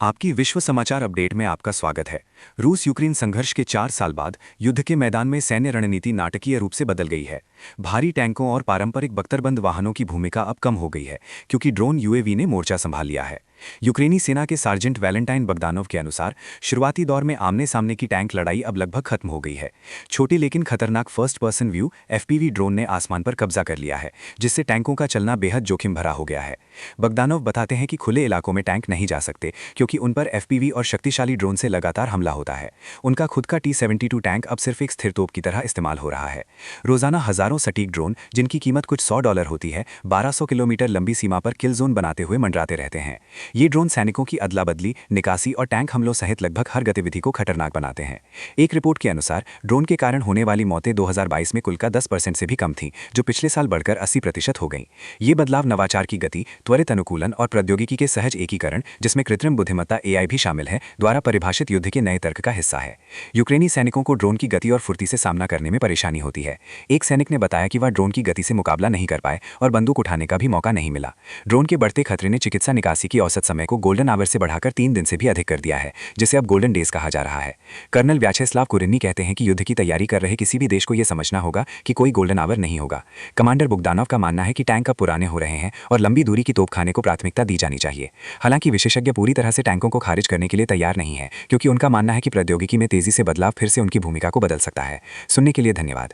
आपकी विश्व समाचार अपडेट में आपका स्वागत है। रूस यूक्रेन संघर्ष के 4 साल बाद युद्ध के मैदान में सैन्य रणनीति नाटकीय रूप से बदल गई है। भारी टैंकों और पारंपरिक बख्तरबंद वाहनों की भूमिका अब कम हो गई है, क्योंकि ड्रोन यूएवी ने मोर्चा संभाल लिया है। यूक्रेनी सेना के सार्जेंट वैलेंटाइन बगदानोव के अनुसार शुरुआती दौर में आमने सामने की टैंक लड़ाई अब लगभग खत्म हो गई है। छोटी लेकिन खतरनाक first person view FPV drone ने आसमान पर कब्जा कर लिया है, जिससे टैंकों का चलना बेहद जोखिम भरा हो गया है। बगदानोव बताते हैं कि खुले इलाकों में टैंक नहीं जा सकते, क्योंकि उन पर एफपीवी और शक्तिशाली ड्रोन से लगातार हमला होता है। उनका खुद का T-72 टैंक अब सिर्फ एक स्थिर तोप की तरह इस्तेमाल हो रहा है। रोजाना हजारों सटीक ड्रोन, जिनकी कीमत कुछ $100 होती है, 1200 किलोमीटर लंबी सीमा पर किल जोन बनाते हुए मंडराते रहते हैं। ये ड्रोन सैनिकों की अदला बदली, निकासी और टैंक हमलों सहित लगभग हर गतिविधि को खतरनाक बनाते हैं। एक रिपोर्ट के अनुसार ड्रोन के कारण होने वाली मौतें 2022 में कुल का 10% से भी कम थीं, जो पिछले साल बढ़कर 80% हो गईं। ये बदलाव नवाचार की गति, त्वरित अनुकूलन और प्रौद्योगिकी के सहज एकीकरण, जिसमें कृत्रिम बुद्धिमत्ता AI भी शामिल है, द्वारा परिभाषित युद्ध के नए तर्क का हिस्सा है। यूक्रेनी सैनिकों को ड्रोन की गति और फुर्ती से सामना करने में परेशानी होती है। एक सैनिक ने बताया कि वह ड्रोन की गति से मुकाबला नहीं कर पाए और बंदूक उठाने का भी मौका नहीं मिला। ड्रोन के बढ़ते खतरे ने चिकित्सा निकासी की औसत समय को गोल्डन आवर से बढ़ाकर 3 दिन से भी अधिक कर दिया है, जिसे अब गोल्डन डेज कहा जा रहा है। कर्नल व्याचेस्लाव कुरिन्नी कहते हैं कि युद्ध की तैयारी कर रहे किसी भी देश को यह समझना होगा कि कोई गोल्डन आवर नहीं होगा। कमांडर बुगदानोव का मानना है कि टैंक अब पुराने हो रहे हैं और लंबी दूरी की तोपखाने को प्राथमिकता दी जानी चाहिए। हालांकि विशेषज्ञ पूरी तरह से टैंकों को खारिज करने के लिए तैयार नहीं है, क्योंकि उनका मानना है कि प्रौद्योगिकी में तेजी से बदलाव फिर से उनकी भूमिका को बदल सकता है। सुनने के लिए धन्यवाद।